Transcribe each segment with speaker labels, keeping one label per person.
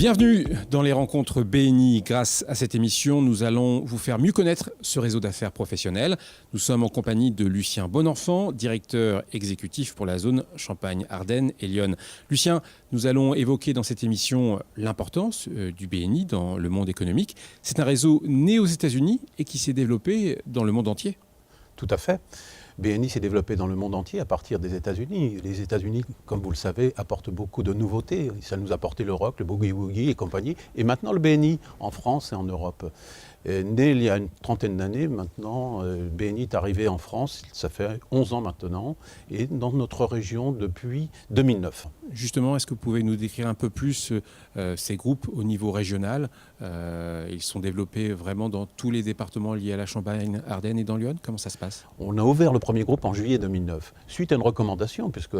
Speaker 1: Bienvenue dans les rencontres BNI. Grâce à cette émission, nous allons vous faire mieux connaître ce réseau d'affaires professionnel. Nous sommes en compagnie de Lucien Bonenfant, directeur exécutif pour la zone Champagne-Ardenne et Lyon. Lucien, nous allons évoquer dans cette émission l'importance du BNI dans le monde économique. C'est un réseau né aux États-Unis et qui s'est développé dans le monde entier.
Speaker 2: Tout à fait. BNI s'est développé dans le monde entier à partir des États-Unis. Les États-Unis, comme vous le savez, apportent beaucoup de nouveautés. Ça nous a apporté le rock, le boogie-woogie et compagnie. Et maintenant le BNI en France et en Europe. Né il y a une trentaine d'années maintenant, BNI est arrivé en France, ça fait 11 ans maintenant, et dans notre région depuis 2009.
Speaker 1: Justement, est-ce que vous pouvez nous décrire un peu plus ces groupes au niveau régional? Ils sont développés vraiment dans tous les départements liés à la Champagne-Ardenne et dans Lyon. Comment ça se passe?
Speaker 2: On a ouvert le premier groupe en juillet 2009, suite à une recommandation, puisque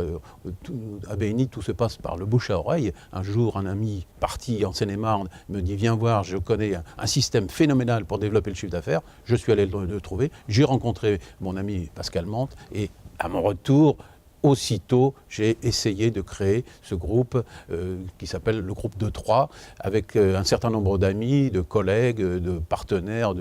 Speaker 2: à BNI tout se passe par le bouche à oreille. Un jour, un ami parti en Seine-et-Marne me dit « Viens voir, je connais un système phénoménal pour développer le chiffre d'affaires ». Je suis allé le trouver, j'ai rencontré mon ami Pascal Mante et à mon retour, aussitôt, j'ai essayé de créer ce groupe qui s'appelle le groupe de 3, avec un certain nombre d'amis, de collègues, de partenaires,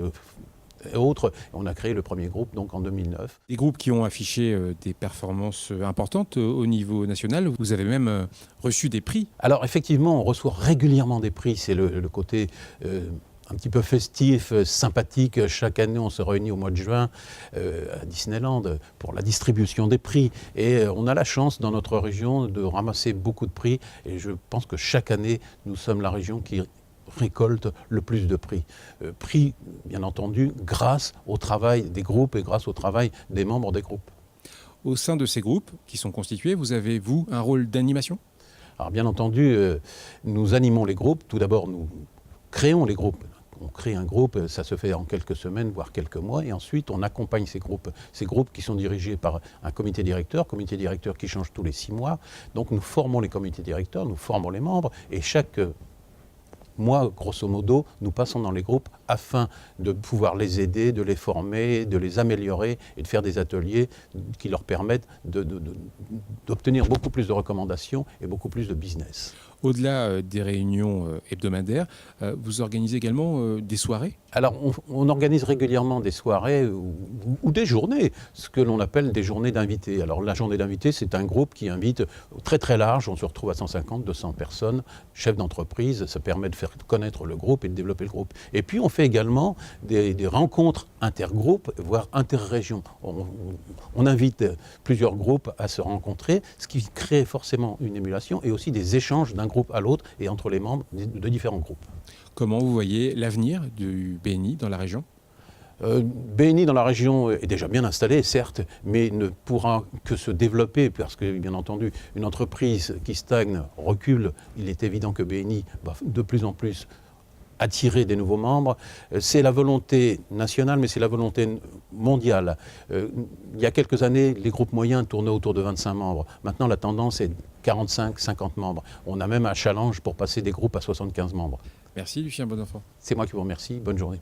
Speaker 2: et autres. On a créé le premier groupe donc en 2009.
Speaker 1: Des groupes qui ont affiché des performances importantes au niveau national. Vous avez même reçu des prix.
Speaker 2: Alors effectivement, on reçoit régulièrement des prix. C'est le côté un petit peu festif, sympathique. Chaque année, on se réunit au mois de juin à Disneyland pour la distribution des prix. Et on a la chance dans notre région de ramasser beaucoup de prix. Et je pense que chaque année, nous sommes la région qui récolte le plus de prix. Prix, bien entendu, grâce au travail des groupes et grâce au travail des membres des groupes.
Speaker 1: Au sein de ces groupes qui sont constitués, vous avez, vous, un rôle d'animation?
Speaker 2: Alors bien entendu, nous animons les groupes. Tout d'abord, nous créons les groupes. On crée un groupe, ça se fait en quelques semaines, voire quelques mois, et ensuite on accompagne ces groupes. Ces groupes qui sont dirigés par un comité directeur qui change tous les 6 mois. Donc nous formons les comités directeurs, nous formons les membres, et chaque mois, grosso modo, nous passons dans les groupes afin de pouvoir les aider, de les former, de les améliorer et de faire des ateliers qui leur permettent d'obtenir beaucoup plus de recommandations et beaucoup plus de business.
Speaker 1: Au-delà des réunions hebdomadaires, vous organisez également des soirées?
Speaker 2: Alors, on organise régulièrement des soirées ou des journées, ce que l'on appelle des journées d'invités. Alors, la journée d'invités, c'est un groupe qui invite très très large. On se retrouve à 150, 200 personnes, chefs d'entreprise. Ça permet de faire connaître le groupe et de développer le groupe. Et puis, on fait également des rencontres intergroupes, voire interrégions. On invite plusieurs groupes à se rencontrer, ce qui crée forcément une émulation et aussi des échanges d'un groupe à l'autre et entre les membres de différents groupes.
Speaker 1: Comment vous voyez l'avenir du BNI dans la région?
Speaker 2: BNI dans la région est déjà bien installé, certes, mais ne pourra que se développer parce que, bien entendu, une entreprise qui stagne, recule. Il est évident que BNI va de plus en plus attirer des nouveaux membres. C'est la volonté nationale, mais c'est la volonté mondiale. Il y a quelques années, les groupes moyens tournaient autour de 25 membres. Maintenant, la tendance est 45, 50 membres. On a même un challenge pour passer des groupes à 75 membres.
Speaker 1: Merci Lucien Bonenfant.
Speaker 2: C'est moi qui vous remercie. Bonne journée.